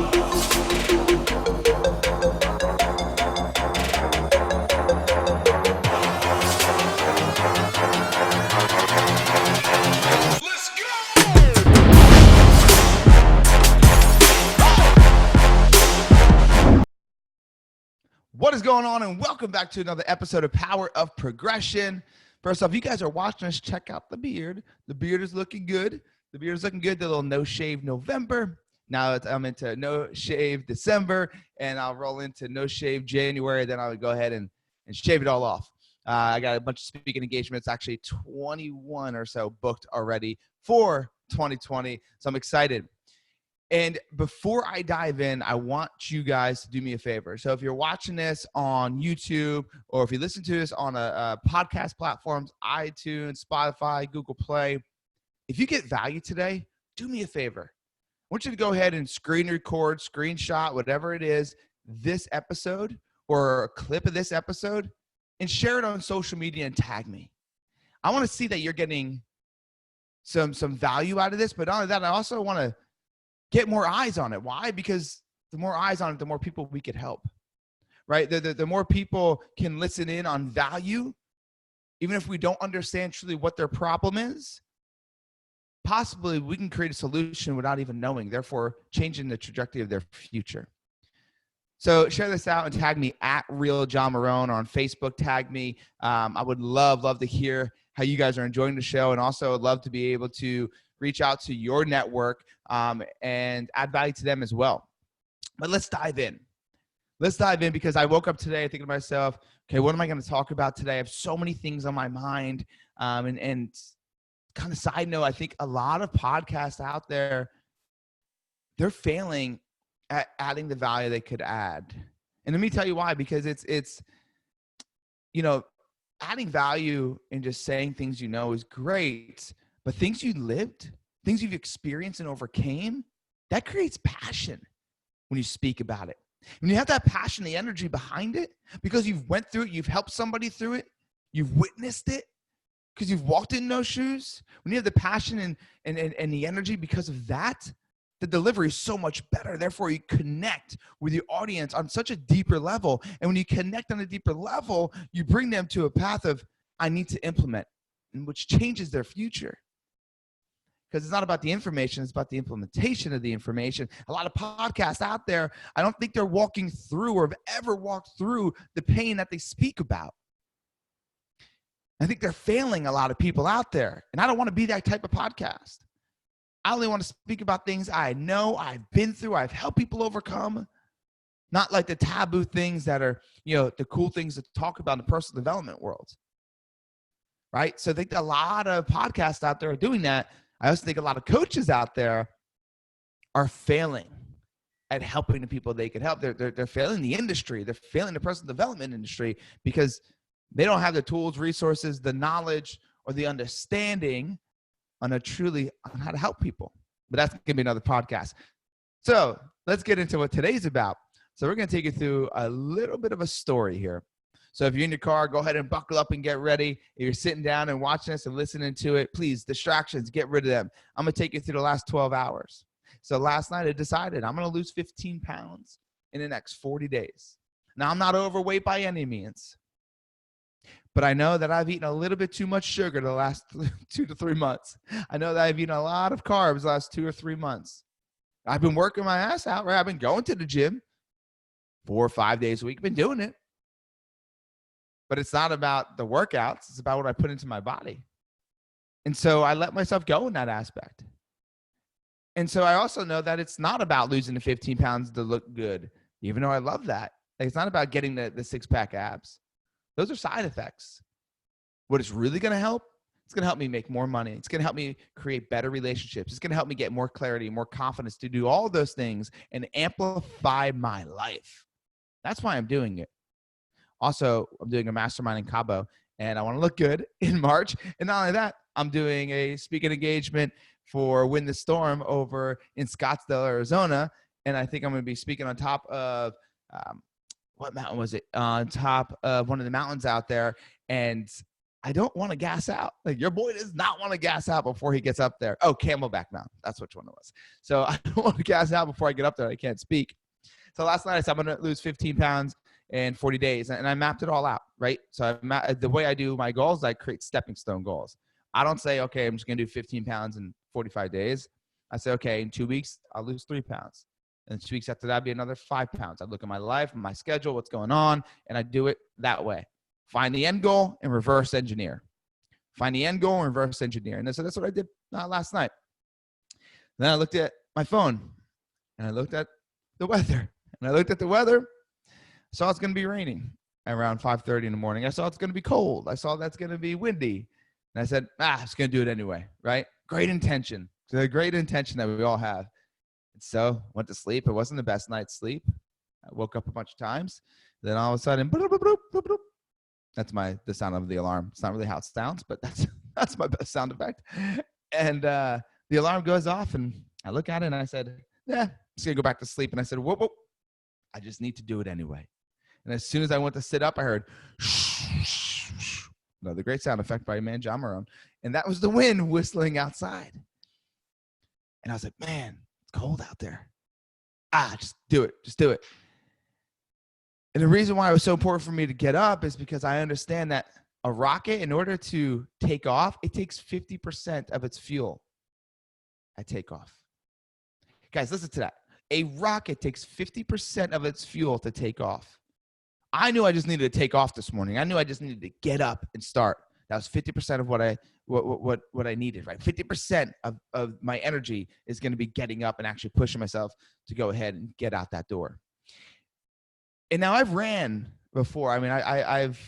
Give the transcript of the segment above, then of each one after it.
What is going on, and welcome back to another episode of Power of Progression. First off, you guys are watching us, check out the beard. The beard is looking good. The beard is looking good. The little no shave November. Now I'm into no shave December, and I'll roll into no shave January. Then I'll go ahead and shave it all off. I got a bunch of speaking engagements, actually 21 or so booked already for 2020. So I'm excited. And before I dive in, I want you guys to do me a favor. So if you're watching this on YouTube, or if you listen to this on a podcast platforms, iTunes, Spotify, Google Play, if you get value today, do me a favor. I want you to go ahead and screen record, screenshot, whatever it is, this episode or a clip of this episode, and share it on social media and tag me. I want to see that you're getting some value out of this, but not only that, I also want to get more eyes on it. Why? Because the more eyes on it, the more people we could help, right? The more people can listen in on value, even if we don't understand truly what their problem is, possibly we can create a solution without even knowing, therefore changing the trajectory of their future. So share this out and tag me at Real John Marrone, or on Facebook, tag me. I would love to hear how you guys are enjoying the show, and also I'd love to be able to reach out to your network and add value to them as well. But let's dive in. Let's dive in, because I woke up today thinking to myself, okay, what am I going to talk about today? I have so many things on my mind. And kind of side note, I think a lot of podcasts out there, they're failing at adding the value they could add. And let me tell you why, because it's adding value and just saying things is great. But things you lived, things you've experienced and overcame, that creates passion when you speak about it. When you have that passion, the energy behind it, because you've went through it, you've helped somebody through it, you've witnessed it, because you've walked in those shoes. When you have the passion and the energy because of that, the delivery is so much better. Therefore, you connect with your audience on such a deeper level. And when you connect on a deeper level, you bring them to a path of, I need to implement, which changes their future. Because it's not about the information, it's about the implementation of the information. A lot of podcasts out there, I don't think they're walking through or have ever walked through the pain that they speak about. I think they're failing a lot of people out there. And I don't want to be that type of podcast. I only want to speak about things I know, I've been through, I've helped people overcome. Not like the taboo things that are, the cool things to talk about in the personal development world. Right? So I think a lot of podcasts out there are doing that. I also think a lot of coaches out there are failing at helping the people they can help. They're failing the industry. They're failing the personal development industry because they don't have the tools, resources, the knowledge, or the understanding on how to help people. But that's going to be another podcast. So let's get into what today's about. So we're going to take you through a little bit of a story here. So if you're in your car, go ahead and buckle up and get ready. If you're sitting down and watching us and listening to it, please, distractions, get rid of them. I'm going to take you through the last 12 hours. So last night I decided I'm going to lose 15 pounds in the next 40 days. Now, I'm not overweight by any means, but I know that I've eaten a little bit too much sugar the last 2 to 3 months. I know that I've eaten a lot of carbs the last 2 or 3 months. I've been working my ass out, right? I've been going to the gym 4 or 5 days a week. I've been doing it. But it's not about the workouts. It's about what I put into my body. And so I let myself go in that aspect. And so I also know that it's not about losing the 15 pounds to look good, even though I love that. Like, it's not about getting the six-pack abs. Those are side effects. What is really going to help? It's going to help me make more money. It's going to help me create better relationships. It's going to help me get more clarity, more confidence to do all those things and amplify my life. That's why I'm doing it. Also, I'm doing a mastermind in Cabo, and I want to look good in March. And not only that, I'm doing a speaking engagement for Win the Storm over in Scottsdale, Arizona. And I think I'm going to be speaking on top of, what mountain was it? On top of one of the mountains out there. And I don't want to gas out. Like, your boy does not want to gas out before he gets up there. Oh, Camelback Mountain. That's which one it was. So I don't want to gas out before I get up there. I can't speak. So last night I said I'm going to lose 15 pounds in 40 days. And I mapped it all out, right? So the way I do my goals, I create stepping stone goals. I don't say, okay, I'm just going to do 15 pounds in 45 days. I say, okay, in 2 weeks, I'll lose 3 pounds. And 2 weeks after that, be another 5 pounds. I look at my life, my schedule, what's going on, and I do it that way. Find the end goal and reverse engineer. Find the end goal and reverse engineer. And so that's what I did last night. Then I looked at my phone, and I looked at the weather. And I looked at the weather. I saw it's going to be raining around 5:30 in the morning. I saw it's going to be cold. I saw that's going to be windy. And I said, I'm just going to do it anyway, right? Great intention. So a great intention that we all have. And so went to sleep. It wasn't the best night's sleep. I woke up a bunch of times. Then all of a sudden, bloop, bloop, bloop, bloop, bloop. That's the sound of the alarm. It's not really how it sounds, but that's my best sound effect. And the alarm goes off, and I look at it, and I said, I'm just going to go back to sleep. And I said, whoop, whoop. I just need to do it anyway. And as soon as I went to sit up, I heard another great sound effect by man John Marrone. And that was the wind whistling outside. And I was like, man, it's cold out there. Just do it. Just do it. And the reason why it was so important for me to get up is because I understand that a rocket, in order to take off, it takes 50% of its fuel at takeoff. Guys, listen to that. A rocket takes 50% of its fuel to take off. I knew I just needed to take off this morning. I knew I just needed to get up and start. That was 50% of what I needed, right? 50% of my energy is going to be getting up and actually pushing myself to go ahead and get out that door. And now I've ran before. I mean, I've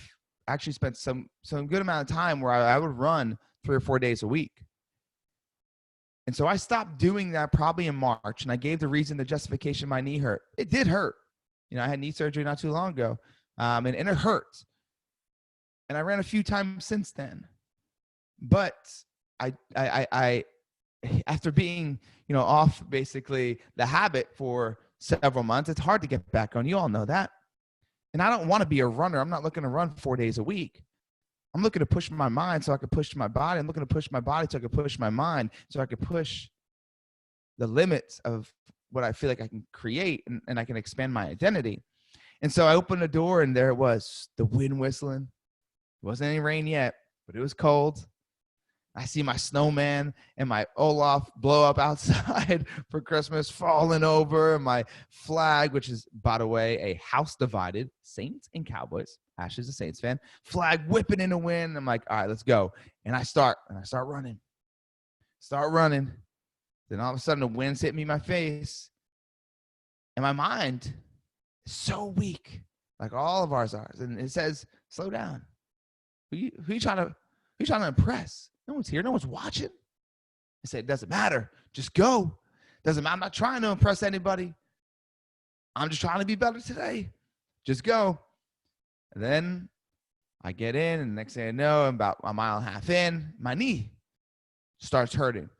actually spent some good amount of time where I would run 3 or 4 days a week. And so I stopped doing that probably in March, and I gave the reason, the justification, my knee hurt. It did hurt. You know, I had knee surgery not too long ago, and it hurt. And I ran a few times since then. But I after being, off basically the habit for several months, it's hard to get back on. You all know that. And I don't want to be a runner. I'm not looking to run 4 days a week. I'm looking to push my mind so I can push my body. I'm looking to push my body so I can push my mind, so I can push the limits of what I feel like I can create, and I can expand my identity. And so I opened the door, and there it was, the wind whistling. It wasn't any rain yet, but it was cold. I see my snowman and my Olaf blow up outside for Christmas falling over, and my flag, which is, by the way, a house divided, Saints and Cowboys. Ash is a Saints fan. Flag whipping in the wind. I'm like, all right, let's go. And I start running. Then all of a sudden the wind's hitting me in my face. And my mind is so weak, like all of ours are. And it says, slow down. Who you trying to impress? No one's here. No one's watching. I say, it doesn't matter. Just go. Doesn't matter. I'm not trying to impress anybody. I'm just trying to be better today. Just go. And then I get in, and the next thing I know, I'm about a mile and a half in, my knee starts hurting.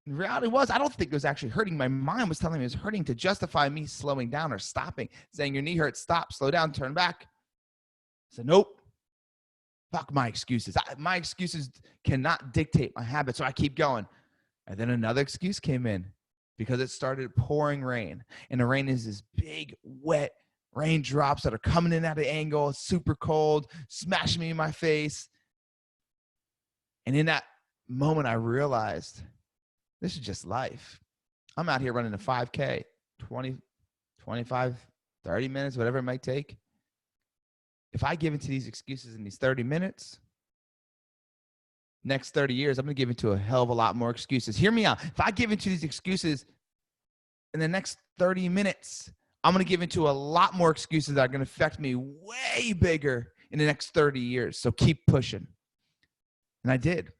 The reality was, I don't think it was actually hurting. My mind was telling me it was hurting to justify me slowing down or stopping, saying, your knee hurts, stop, slow down, turn back. I said, nope. Fuck my excuses. My excuses cannot dictate my habit, so I keep going. And then another excuse came in because it started pouring rain. And the rain is this big, wet raindrops that are coming in at an angle. It's super cold, smashing me in my face. And in that moment, I realized this is just life. I'm out here running a 5K, 20, 25, 30 minutes, whatever it might take. If I give into these excuses in these 30 minutes, next 30 years, I'm going to give into a hell of a lot more excuses. Hear me out. If I give into these excuses in the next 30 minutes, I'm going to give into a lot more excuses that are going to affect me way bigger in the next 30 years. So keep pushing. And I did.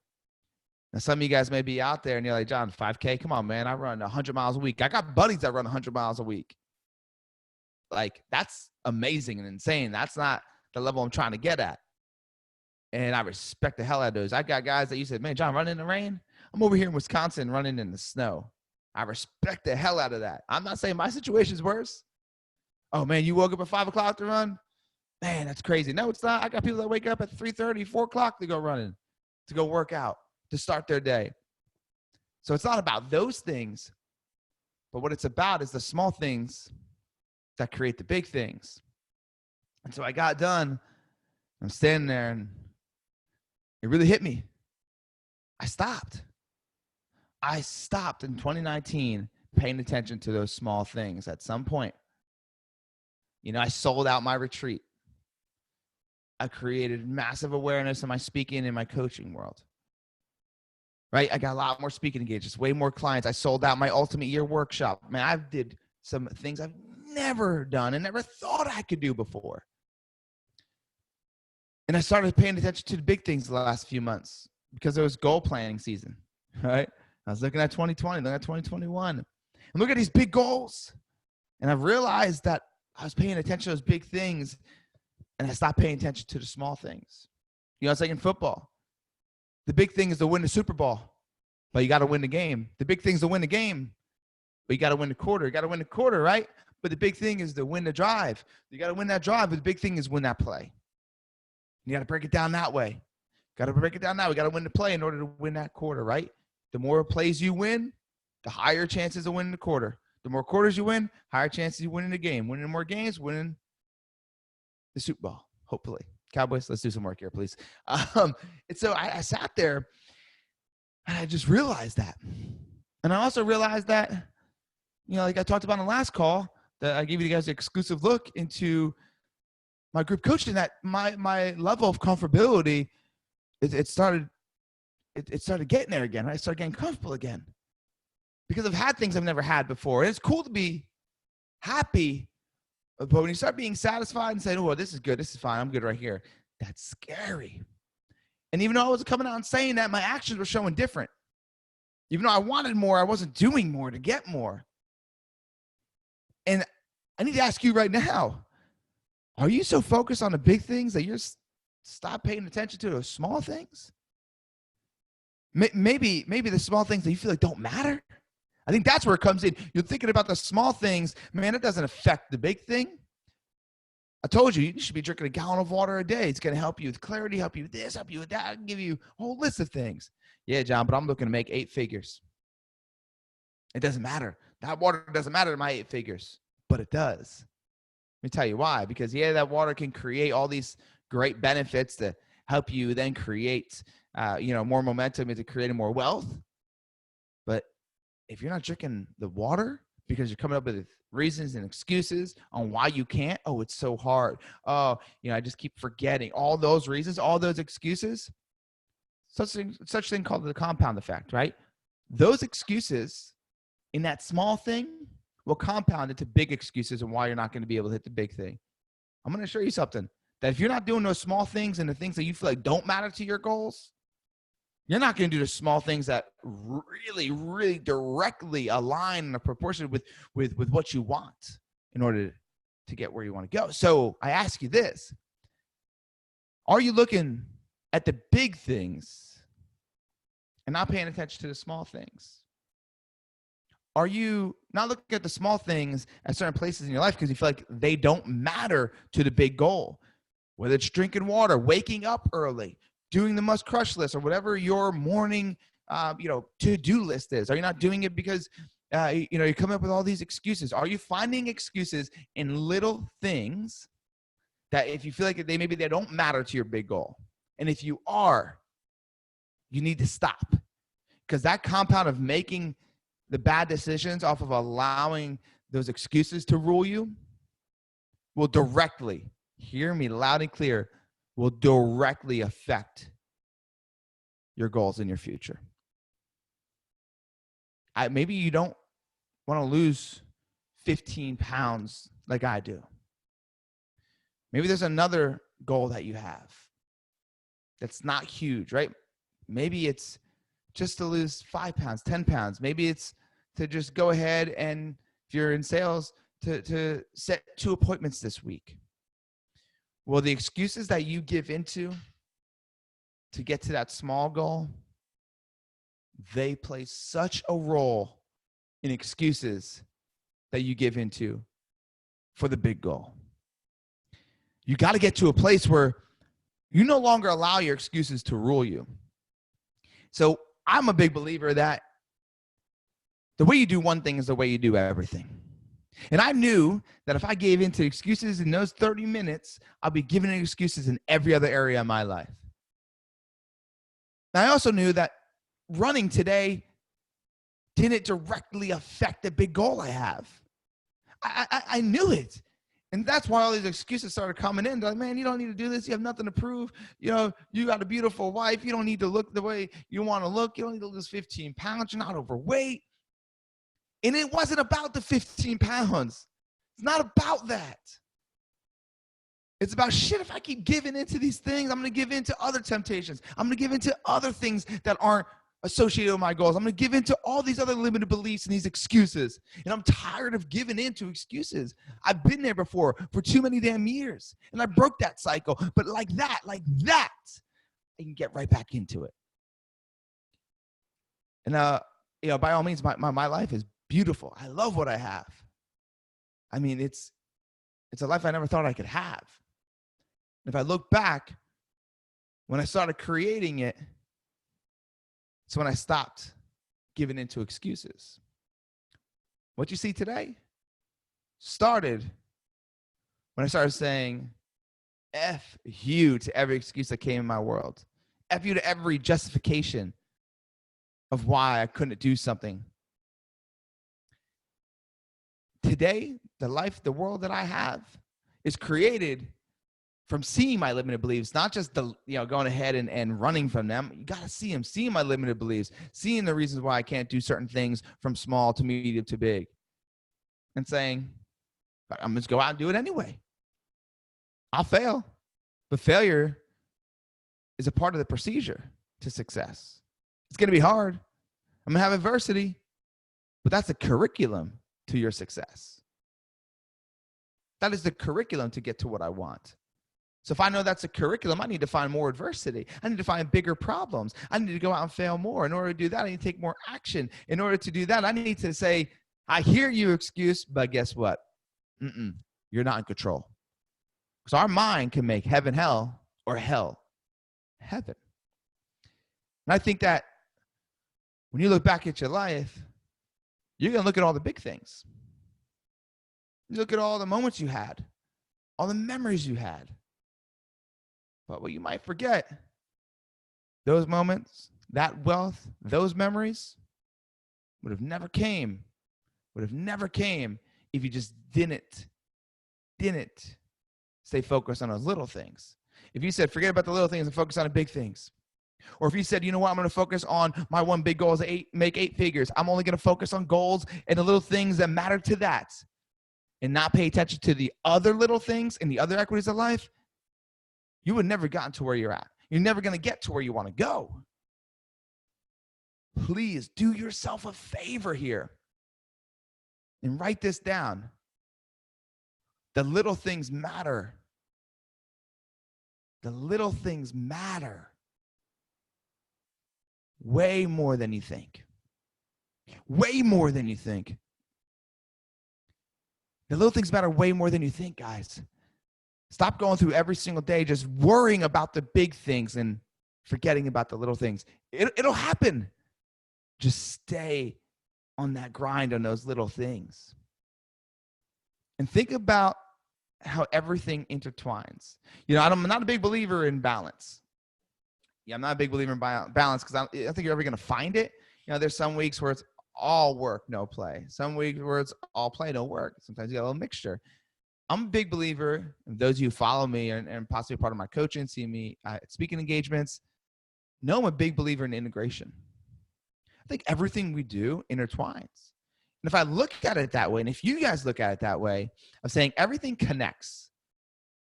Now, some of you guys may be out there and you're like, John, 5K? Come on, man. I run 100 miles a week. I got buddies that run 100 miles a week. Like, that's amazing and insane. That's not the level I'm trying to get at. And I respect the hell out of those. I got guys that you said, man, John, running in the rain? I'm over here in Wisconsin running in the snow. I respect the hell out of that. I'm not saying my situation's worse. Oh, man, you woke up at 5 o'clock to run? Man, that's crazy. No, it's not. I got people that wake up at 3:30, 4 o'clock to go running, to go work out, to start their day. So it's not about those things, but what it's about is the small things that create the big things. And so I got done. I'm standing there and it really hit me. I stopped. I stopped in 2019 paying attention to those small things at some point. I sold out my retreat. I created massive awareness in my speaking and my coaching world. Right? I got a lot more speaking engagements, way more clients. I sold out my Ultimate Year workshop. Man, I did some things I've never done and never thought I could do before. And I started paying attention to the big things the last few months because it was goal planning season, right? I was looking at 2020, looking at 2021, and look at these big goals. And I've realized that I was paying attention to those big things and I stopped paying attention to the small things. It's like in football. The big thing is to win the Super Bowl, but you got to win the game. The big thing is to win the game, but you got to win the quarter. You got to win the quarter, right? But the big thing is to win the drive. You got to win that drive, but the big thing is win that play. You got to break it down that way. Got to break it down now. We got to win the play in order to win that quarter, right? The more plays you win, the higher chances of winning the quarter. The more quarters you win, higher chances of winning the game. Winning more games, winning the Super Bowl, hopefully. Cowboys, let's do some work here, please. And so I sat there and I just realized that. And I also realized that, like I talked about in the last call, that I gave you guys an exclusive look into my group coaching, that my level of comfortability, it started getting there again. I started getting comfortable again because I've had things I've never had before. And it's cool to be happy, but when you start being satisfied and saying, oh, well, this is good, this is fine, I'm good right here, that's scary. And even though I was coming out and saying that, my actions were showing different. Even though I wanted more, I wasn't doing more to get more. And I need to ask you right now, are you so focused on the big things that you're stop paying attention to those small things? Maybe the small things that you feel like don't matter. I think that's where it comes in. You're thinking about the small things. Man, it doesn't affect the big thing. I told you, you should be drinking a gallon of water a day. It's going to help you with clarity, help you with this, help you with that. I can give you a whole list of things. Yeah, John, but I'm looking to make 8 figures. It doesn't matter. That water doesn't matter to my 8 figures, but it does. Let me tell you why. Because, that water can create all these great benefits to help you then create, more momentum into creating more wealth. But if you're not drinking the water because you're coming up with reasons and excuses on why you can't, oh, it's so hard. Oh, I just keep forgetting. All those reasons, all those excuses, such thing called the compound effect, right? Those excuses in that small thing will compound into big excuses and why you're not going to be able to hit the big thing. I'm going to show you something, that if you're not doing those small things and the things that you feel like don't matter to your goals, you're not going to do the small things that really, really directly align in a proportion with what you want in order to get where you want to go. So I ask you this. Are you looking at the big things and not paying attention to the small things? Are you not looking at the small things at certain places in your life because you feel like they don't matter to the big goal? Whether it's drinking water, waking up early, doing the must crush list, or whatever your morning, to-do list is. Are you not doing it because, you're coming up with all these excuses? Are you finding excuses in little things that if you feel like maybe they don't matter to your big goal? And if you are, you need to stop, because that compound of making the bad decisions off of allowing those excuses to rule you will directly, hear me loud and clear, will directly affect your goals in your future. Maybe you don't want to lose 15 pounds like I do. Maybe there's another goal that you have that's not huge, right? Maybe it's just to lose 5 pounds, 10 pounds. Maybe it's to just go ahead and, if you're in sales, to set 2 appointments this week. Well, the excuses that you give into to get to that small goal, they play such a role in excuses that you give into for the big goal. You got to get to a place where you no longer allow your excuses to rule you. So I'm a big believer that the way you do one thing is the way you do everything. And I knew that if I gave in to excuses in those 30 minutes, I'll be giving excuses in every other area of my life. And I also knew that running today didn't directly affect the big goal I have. I knew it. And that's why all these excuses started coming in. Like, man, you don't need to do this. You have nothing to prove. You know, you got a beautiful wife. You don't need to look the way you want to look. You don't need to lose 15 pounds. You're not overweight. And it wasn't about the 15 pounds. It's not about that. It's about, shit, if I keep giving into these things, I'm going to give into other temptations. I'm going to give into other things that aren't associated with my goals. I'm going to give into all these other limited beliefs and these excuses. And I'm tired of giving into excuses. I've been there before for too many damn years. And I broke that cycle. But like that, I can get right back into it. And, by all means, my life is beautiful. I love what I have. I mean, it's a life I never thought I could have. If I look back, when I started creating it, it's when I stopped giving into excuses. What you see today started when I started saying, F you to every excuse that came in my world. F you to every justification of why I couldn't do something. Today, the world that I have is created from seeing my limited beliefs, not just going ahead and running from them. You got to see them, seeing my limited beliefs, seeing the reasons why I can't do certain things from small to medium to big, and saying, I'm just go out and do it anyway. I'll fail, but failure is a part of the procedure to success. It's going to be hard. I'm going to have adversity, but that's a curriculum to your success. That is the curriculum to get to what I want. So if I know that's a curriculum, I need to find more adversity. I need to find bigger problems. I need to go out and fail more. In order to do that, I need to take more action. In order to do that, I need to say, I hear you, excuse, but guess what? You're not in control. So our mind can make heaven hell or hell heaven. And I think that when you look back at your life, you're going to look at all the big things. You look at all the moments you had, all the memories you had. But what you might forget, those moments, that wealth, those memories would have never came if you just didn't stay focused on those little things. If you said, forget about the little things and focus on the big things. Or if you said, you know what, I'm going to focus on my one big goal is make 8 figures. I'm only going to focus on goals and the little things that matter to that and not pay attention to the other little things and the other equities of life, you would never gotten to where you're at. You're never going to get to where you want to go. Please do yourself a favor here and write this down. The little things matter. The little things matter way more than you think. Way more than you think. The little things matter way more than you think, guys. Stop going through every single day just worrying about the big things and forgetting about the little things. It'll happen. Just stay on that grind on those little things. And think about how everything intertwines. I'm not a big believer in balance. I'm not a big believer in balance because I don't think you're ever going to find it. There's some weeks where it's all work, no play. Some weeks where it's all play, no work. Sometimes you got a little mixture. I'm a big believer, and those of you who follow me and possibly part of my coaching, see me at speaking engagements, know I'm a big believer in integration. I think everything we do intertwines. And if I look at it that way, and if you guys look at it that way, I'm saying everything connects.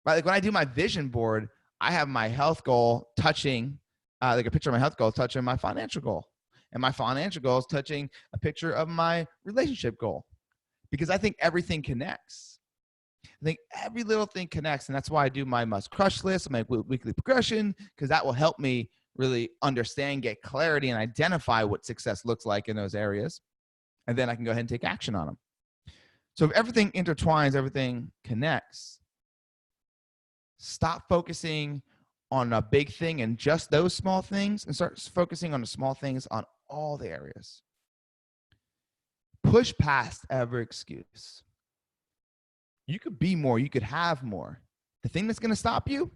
Right? Like when I do my vision board, I have my health goal touching, like a picture of my health goal touching my financial goal. And my financial goal is touching a picture of my relationship goal. Because I think everything connects. I think every little thing connects, and that's why I do my must crush list, my weekly progression, because that will help me really understand, get clarity, and identify what success looks like in those areas. And then I can go ahead and take action on them. So if everything intertwines, everything connects, Stop focusing on a big thing and just those small things and start focusing on the small things on all the areas. Push past every excuse. You could be more. You could have more. The thing that's going to stop you,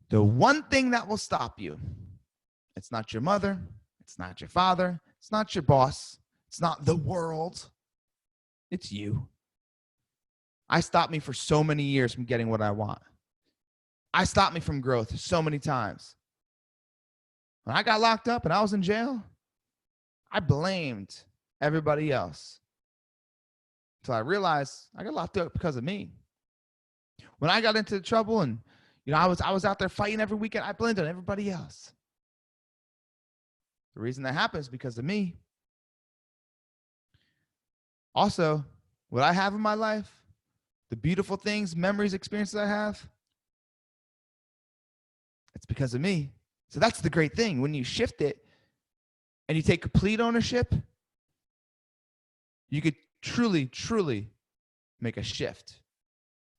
the one thing that will stop you, it's not your mother. It's not your father. It's not your boss. It's not the world. It's you. I stopped me for so many years from getting what I want. I stopped me from growth so many times. When I got locked up and I was in jail, I blamed everybody else until I realized I got locked up because of me. When I got into trouble and I was out there fighting every weekend, I blamed on everybody else. The reason that happens is because of me. Also, what I have in my life, the beautiful things, memories, experiences I have, it's because of me. So that's the great thing. When you shift it and you take complete ownership, you could truly, truly make a shift.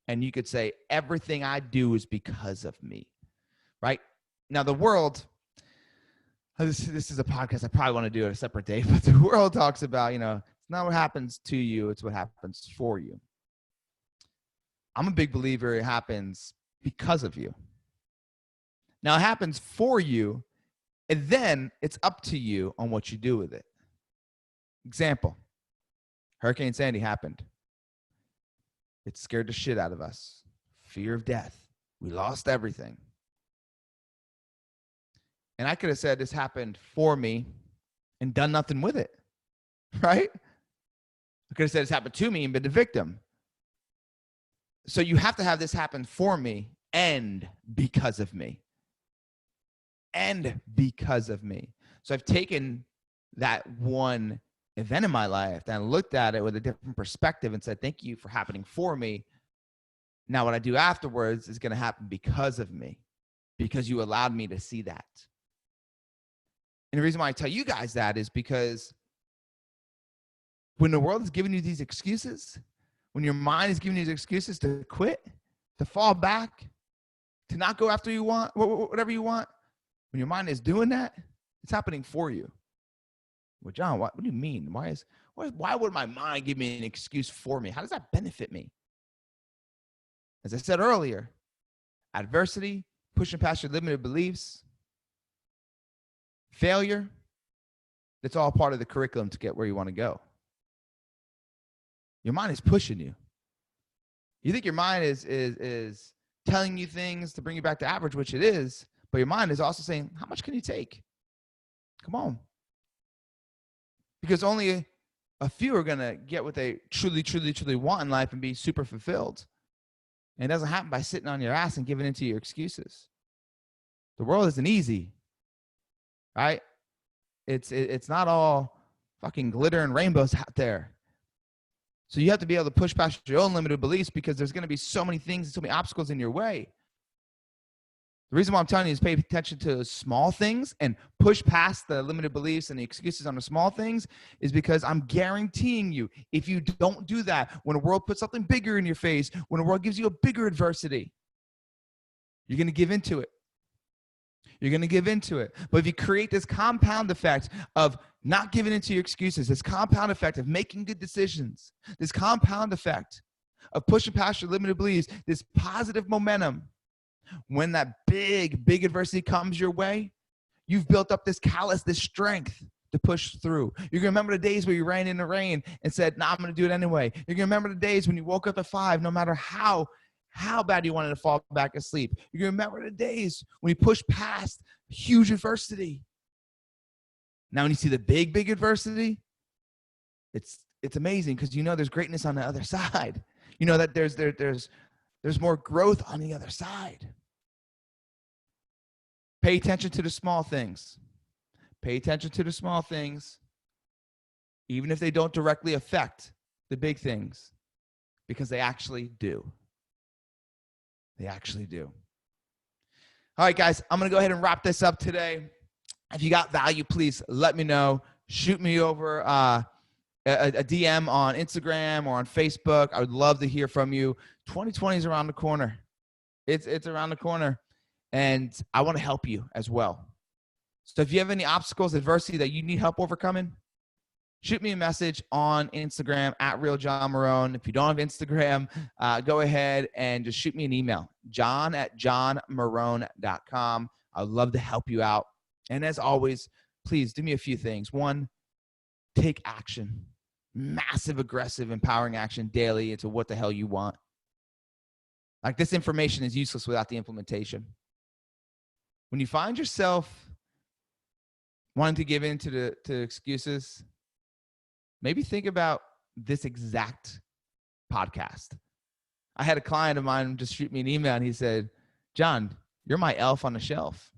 And you could say, everything I do is because of me, right? Now, the world, this is a podcast I probably want to do at a separate day, but the world talks about, it's not what happens to you, it's what happens for you. I'm a big believer it happens because of you. Now, it happens for you, and then it's up to you on what you do with it. Example, Hurricane Sandy happened. It scared the shit out of us. Fear of death. We lost everything. And I could have said this happened for me and done nothing with it, right? I could have said this happened to me and been the victim. So you have to have this happen for me and because of me. And because of me. So I've taken that one event in my life and looked at it with a different perspective and said, thank you for happening for me. Now what I do afterwards is going to happen because of me, because you allowed me to see that. And the reason why I tell you guys that is because when the world is giving you these excuses, when your mind is giving you these excuses to quit, to fall back, to not go after you want, whatever you want, when your mind is doing that, it's happening for you. Well, John, what do you mean? Why would my mind give me an excuse for me? How does that benefit me? As I said earlier, adversity, pushing past your limited beliefs, failure, it's all part of the curriculum to get where you want to go. Your mind is pushing you. You think your mind is telling you things to bring you back to average, which it is, but your mind is also saying, how much can you take? Come on. Because only a few are going to get what they truly, truly, truly want in life and be super fulfilled. And it doesn't happen by sitting on your ass and giving into your excuses. The world isn't easy, right? It's not all fucking glitter and rainbows out there. So you have to be able to push past your own limited beliefs because there's going to be so many things and so many obstacles in your way. The reason why I'm telling you is pay attention to small things and push past the limited beliefs and the excuses on the small things is because I'm guaranteeing you, if you don't do that, when the world puts something bigger in your face, when the world gives you a bigger adversity, you're going to give into it. You're going to give into it. But if you create this compound effect of not giving into your excuses, this compound effect of making good decisions, this compound effect of pushing past your limited beliefs, this positive momentum, when that big adversity comes your way, you've built up this callus, this strength to push through. You're going to remember the days where you ran in the rain and said, nah, I'm going to do it anyway. You're going to remember the days when you woke up at 5, no matter how bad you wanted to fall back asleep. You're going to remember the days when you pushed past huge adversity. Now, when you see the big adversity, it's amazing because you know there's greatness on the other side. You know that there's more growth on the other side. Pay attention to the small things. Pay attention to the small things, even if they don't directly affect the big things, because they actually do. They actually do. All right, guys, I'm going to go ahead and wrap this up today. If you got value, please let me know. Shoot me over a DM on Instagram or on Facebook. I would love to hear from you. 2020 is around the corner. It's around the corner, and I want to help you as well. So if you have any obstacles, adversity that you need help overcoming, shoot me a message on Instagram at @RealJohnMarrone. If you don't have Instagram, go ahead and just shoot me an email, john@johnmarrone.com. I'd love to help you out. And as always, please do me a few things. One, take action. Massive, aggressive, empowering action daily into what the hell you want. Like, this information is useless without the implementation. When you find yourself wanting to give in to excuses, maybe think about this exact podcast. I had a client of mine just shoot me an email, and he said, John, you're my elf on the shelf.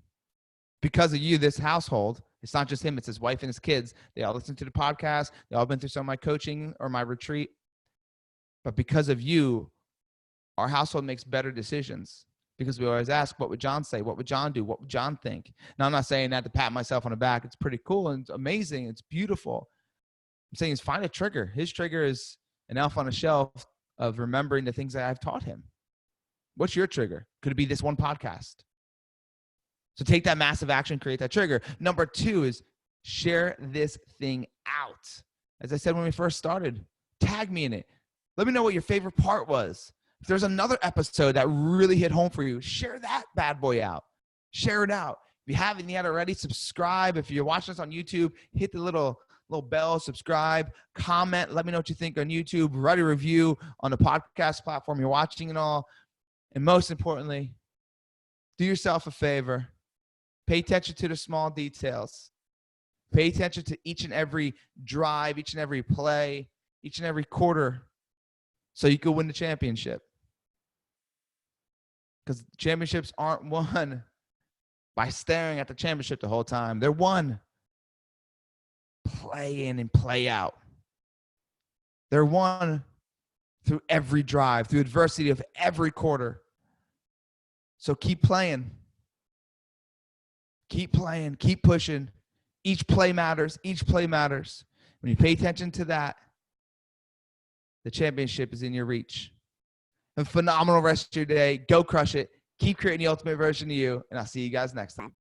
Because of you, this household, it's not just him, it's his wife and his kids. They all listen to the podcast. They all been through some of my coaching or my retreat. But because of you, our household makes better decisions, because we always ask, what would John say? What would John do? What would John think? Now, I'm not saying that to pat myself on the back. It's pretty cool and it's amazing. It's beautiful. I'm saying is find a trigger. His trigger is an elf on a shelf of remembering the things that I've taught him. What's your trigger? Could it be this one podcast? So take that massive action, create that trigger. Number 2 is share this thing out. As I said when we first started, tag me in it. Let me know what your favorite part was. If there's another episode that really hit home for you, share that bad boy out. Share it out. If you haven't yet already, subscribe. If you're watching us on YouTube, hit the little bell, subscribe, comment. Let me know what you think on YouTube. Write a review on the podcast platform you're watching and all. And most importantly, do yourself a favor. Pay attention to the small details. Pay attention to each and every drive, each and every play, each and every quarter, so you can win the championship. Because championships aren't won by staring at the championship the whole time. They're won play in and play out. They're won through every drive, through adversity of every quarter. So keep playing. Keep playing. Keep pushing. Each play matters. Each play matters. When you pay attention to that, the championship is in your reach. Have a phenomenal rest of your day. Go crush it. Keep creating the ultimate version of you. And I'll see you guys next time.